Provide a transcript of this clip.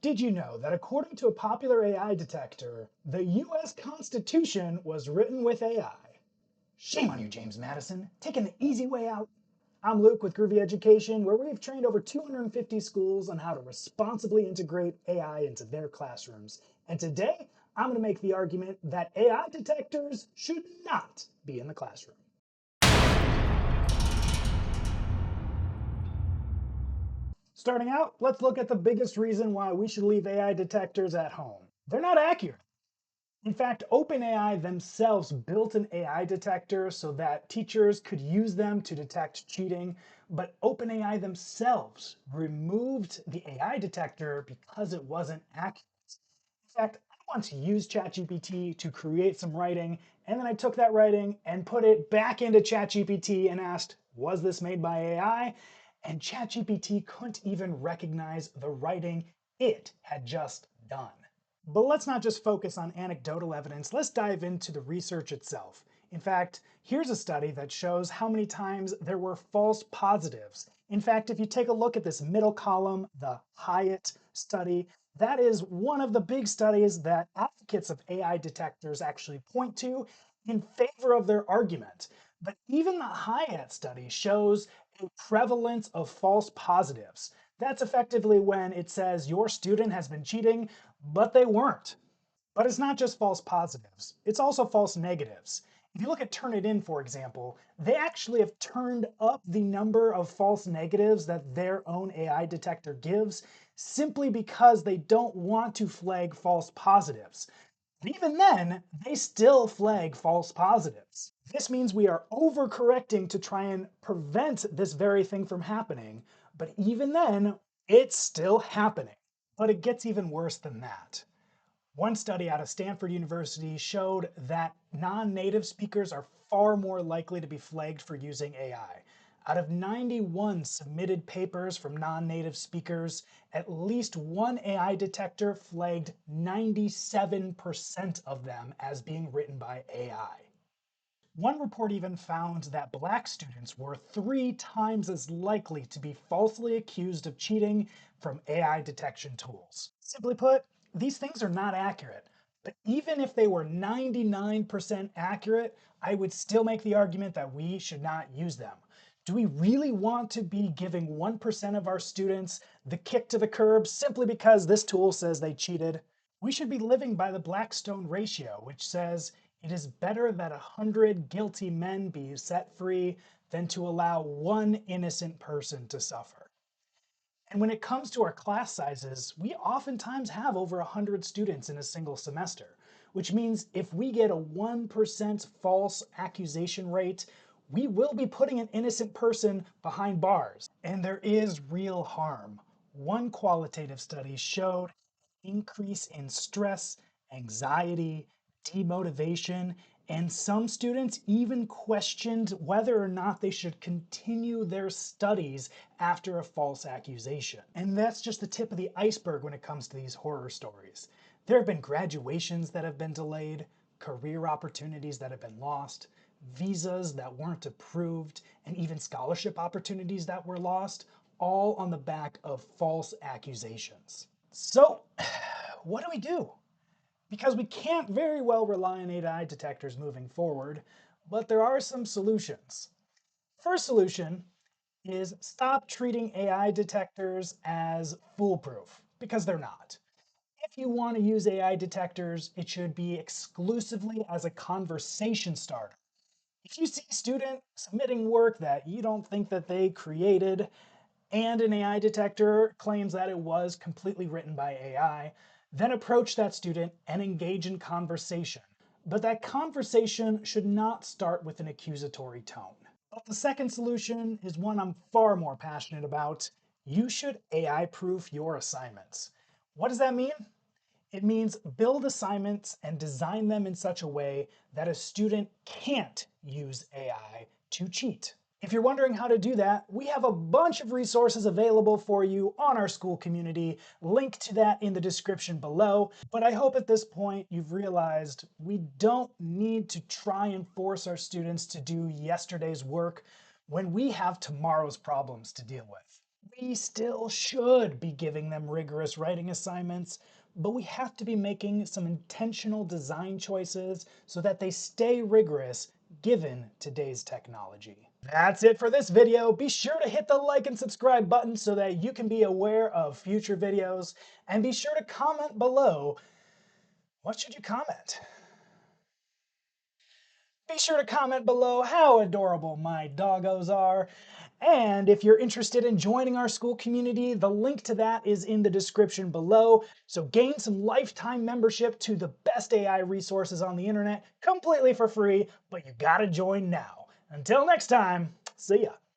Did you know that according to a popular AI detector, the US Constitution was written with AI? Shame on you, James Madison, taking the easy way out. I'm Luke with Gruvy Education, where we've trained over 250 schools on how to responsibly integrate AI into their classrooms. And today, I'm going to make the argument that AI detectors should not be in the classroom. Starting out, let's look at the biggest reason why we should leave AI detectors at home. They're not accurate. In fact, OpenAI themselves built an AI detector so that teachers could use them to detect cheating, but OpenAI themselves removed the AI detector because it wasn't accurate. In fact, I once used ChatGPT to create some writing, and then I took that writing and put it back into ChatGPT and asked, was this made by AI? And ChatGPT couldn't even recognize the writing it had just done. But let's not just focus on anecdotal evidence, let's dive into the research itself. In fact, here's a study that shows how many times there were false positives. In fact, if you take a look at this middle column, the Hyatt study, that is one of the big studies that advocates of AI detectors actually point to in favor of their argument. But even the Hyatt study shows a prevalence of false positives. That's effectively when it says your student has been cheating, but they weren't. But it's not just false positives, it's also false negatives. If you look at Turnitin, for example, they actually have turned up the number of false negatives that their own AI detector gives simply because they don't want to flag false positives. And even then, they still flag false positives. This means we are overcorrecting to try and prevent this very thing from happening, but even then, it's still happening. But it gets even worse than that. One study out of Stanford University showed that non-native speakers are far more likely to be flagged for using AI. Out of 91 submitted papers from non-native speakers, at least one AI detector flagged 97% of them as being written by AI. One report even found that Black students were 3 times as likely to be falsely accused of cheating from AI detection tools. Simply put, these things are not accurate. But even if they were 99% accurate, I would still make the argument that we should not use them. Do we really want to be giving 1% of our students the kick to the curb simply because this tool says they cheated? We should be living by the Blackstone ratio, which says it is better that 100 guilty men be set free than to allow one innocent person to suffer. And when it comes to our class sizes, we oftentimes have over 100 students in a single semester, which means if we get a 1% false accusation rate, we will be putting an innocent person behind bars. And there is real harm. One qualitative study showed increase in stress, anxiety, demotivation, and some students even questioned whether or not they should continue their studies after a false accusation. And that's just the tip of the iceberg when it comes to these horror stories. There have been graduations that have been delayed, career opportunities that have been lost, visas that weren't approved, and even scholarship opportunities that were lost, all on the back of false accusations. So, what do we do? Because we can't very well rely on AI detectors moving forward, but there are some solutions. First solution is stop treating AI detectors as foolproof, because they're not. If you want to use AI detectors, it should be exclusively as a conversation starter. If you see a student submitting work that you don't think that they created, and an AI detector claims that it was completely written by AI, then approach that student and engage in conversation. But that conversation should not start with an accusatory tone. But the second solution is one I'm far more passionate about. You should AI proof your assignments. What does that mean? It means build assignments and design them in such a way that a student can't use AI to cheat. If you're wondering how to do that, we have a bunch of resources available for you on our school community. Link to that in the description below. But I hope at this point you've realized we don't need to try and force our students to do yesterday's work when we have tomorrow's problems to deal with. We still should be giving them rigorous writing assignments, but we have to be making some intentional design choices so that they stay rigorous given today's technology. That's it for this video. Be sure to hit the like and subscribe button so that you can be aware of future videos, and be sure to comment below. What should you comment? Be sure to comment below how adorable my doggos are. And if you're interested in joining our school community, the link to that is in the description below. So gain some lifetime membership to the best AI resources on the internet completely for free, but you gotta join now. Until next time, see ya.